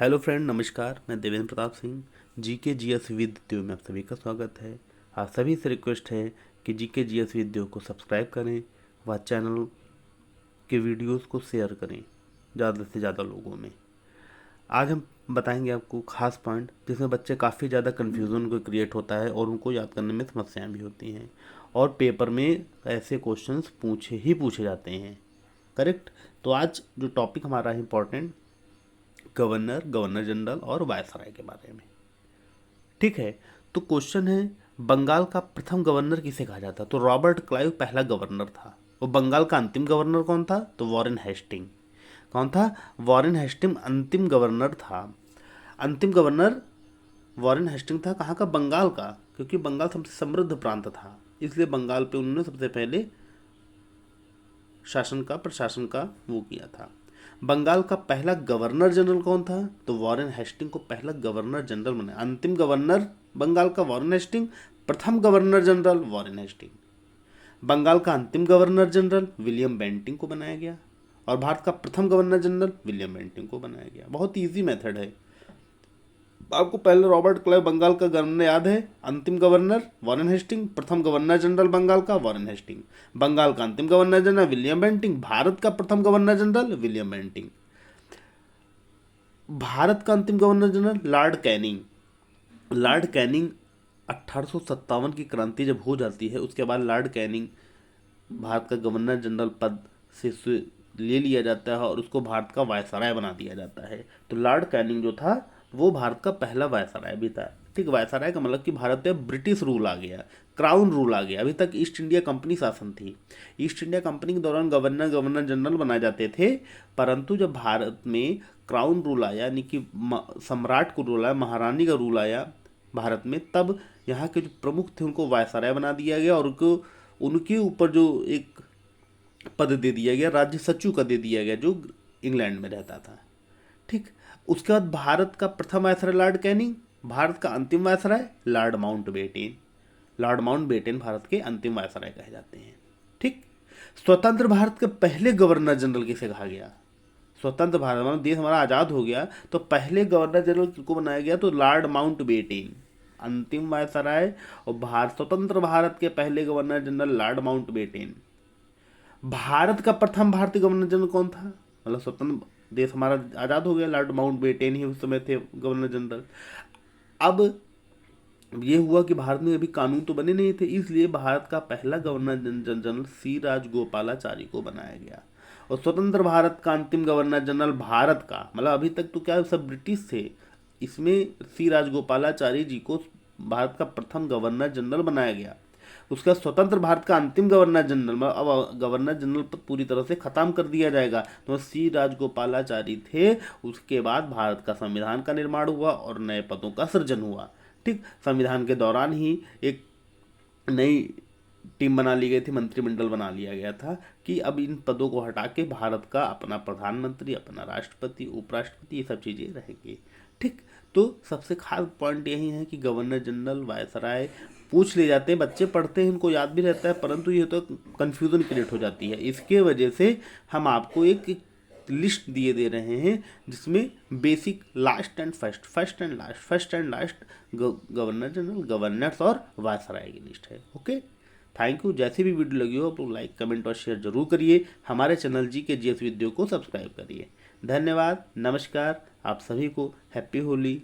Hello friend, नमस्कार। मैं Devendra Pratap Singh GK GS विद्यो में आप सभी का स्वागत है। आप सभी से रिक्वेस्ट है कि जीके जीएस विद्यो को सब्सक्राइब करें व चैनल के वीडियोस को शेयर करें ज़्यादा से ज़्यादा लोगों में। आज हम बताएंगे आपको खास पॉइंट जिसमें बच्चे काफ़ी ज़्यादा कन्फ्यूज़न को क्रिएट होता है और उनको याद करने में समस्याएं भी होती हैं और पेपर में ऐसे क्वेश्चंस पूछे जाते हैं। करेक्ट। तो आज जो टॉपिक हमारा इम्पोर्टेंट गवर्नर, गवर्नर जनरल और वायसराय के बारे में। ठीक है। तो क्वेश्चन है, बंगाल का प्रथम गवर्नर किसे कहा जाता? तो रॉबर्ट क्लाइव पहला गवर्नर था। वो बंगाल का अंतिम गवर्नर कौन था? तो वॉरेन हेस्टिंग। कौन था? वॉरेन हेस्टिंग अंतिम गवर्नर था। अंतिम गवर्नर वॉरेन हेस्टिंग था। कहाँ का? बंगाल का, क्योंकि बंगाल सबसे समृद्ध प्रांत था, इसलिए बंगाल पे उन्होंने सबसे पहले प्रशासन का वो किया था। बंगाल का पहला गवर्नर जनरल कौन था? तो वॉरेन हेस्टिंग को पहला गवर्नर जनरल बनाया। अंतिम गवर्नर बंगाल का वॉरेन हेस्टिंग, प्रथम governor general Warren Hasting. Bengal का अंतिम गवर्नर जनरल विलियम बेंटिंग को बनाया गया और भारत का प्रथम गवर्नर जनरल विलियम बेंटिंग को बनाया गया। बहुत इजी मेथड है। आपको पहले रॉबर्ट क्लाइव बंगाल का गवर्नर याद है, अंतिम गवर्नर वॉरेन हेस्टिंग, प्रथम गवर्नर जनरल बंगाल का वॉरेन हेस्टिंग, बंगाल का अंतिम governor general William Bentinck, Bharat का प्रथम governor general William Bentinck. Bharat का अंतिम governor general Lord Canning. Lord Canning 1857 की क्रांति जब हो जाती है उसके बाद लॉर्ड कैनिंग भारत का गवर्नर जनरल पद से ले लिया जाता है और उसको भारत का वायसराय बना दिया जाता है। तो लॉर्ड कैनिंग जो था वो भारत का पहला वायसराय भी था। ठीक, वायसराय का मतलब कि भारत में ब्रिटिश रूल आ गया, क्राउन रूल आ गया। अभी तक ईस्ट इंडिया कंपनी शासन थी। ईस्ट इंडिया कंपनी के दौरान गवर्नर जनरल बनाए जाते थे, परंतु जब भारत में क्राउन रूल आया, यानी कि सम्राट को रूल आया, महारानी का रूल आया भारत में, तब यहाँ के जो प्रमुख थे उनको वायसराय बना दिया गया और उनको उनके ऊपर जो एक पद दे दिया गया, राज्य सचिव का दे दिया गया, जो इंग्लैंड में रहता था। ठीक। उसके बाद भारत का प्रथम वायसराय लॉर्ड कैनिंग, भारत का अंतिम viceroy Lord Mountbatten. Lord Mountbatten Bharat के अंतिम वायसराय कहे जाते हैं। ठीक। स्वतंत्र भारत के पहले गवर्नर जनरल किसे कहा गया? स्वतंत्र भारत मतलब देश हमारा आज़ाद हो गया तो पहले गवर्नर जनरल किसको बनाया गया? तो लॉर्ड माउंटबेटन अंतिम वायसराय और स्वतंत्र भारत के पहले governor general Lord Mountbatten. Bharat का प्रथम भारतीय गवर्नर जनरल कौन था? मतलब स्वतंत्र देश हमारा आज़ाद हो गया, लॉर्ड माउंटबेटन ही उस समय थे गवर्नर जनरल। अब ये हुआ कि भारत में अभी कानून तो बने नहीं थे, इसलिए भारत का पहला गवर्नर जनरल सी राजगोपालाचारी को बनाया गया। और स्वतंत्र भारत का अंतिम गवर्नर जनरल भारत का, मतलब अभी तक तो क्या सब ब्रिटिश थे, इसमें सी राजगोपालाचारी जी को भारत का प्रथम गवर्नर जनरल बनाया गया। उसका स्वतंत्र भारत का अंतिम गवर्नर जनरल, मतलब अब गवर्नर जनरल पर पूरी तरह से खत्म कर दिया जाएगा, तो सी राजगोपालाचारी थे। उसके बाद भारत का संविधान का निर्माण हुआ और नए पदों का सृजन हुआ। ठीक। संविधान के दौरान ही एक नई टीम बना ली गई थी, मंत्रिमंडल बना लिया गया था कि अब इन पदों को हटा के भारत का अपना प्रधानमंत्री, अपना राष्ट्रपति, उपराष्ट्रपति, ये सब चीज़ें रहेंगी। ठीक। तो सबसे खास पॉइंट यही है कि गवर्नर जनरल, वायसराय पूछ ले जाते हैं, बच्चे पढ़ते हैं, इनको याद भी रहता है, परंतु ये तो कन्फ्यूज़न क्रिएट हो जाती है। इसके वजह से हम आपको एक लिस्ट दिए दे रहे हैं जिसमें basic, last and first, first and last governor general, governors और वायसराय की लिस्ट है। Okay, thank you. जैसी भी वीडियो लगी हो आप लोग लाइक, कमेंट और शेयर जरूर करिए। हमारे चैनल जीके जीएस विद्यो को सब्सक्राइब करिए। धन्यवाद, नमस्कार। आप सभी को हैप्पी होली।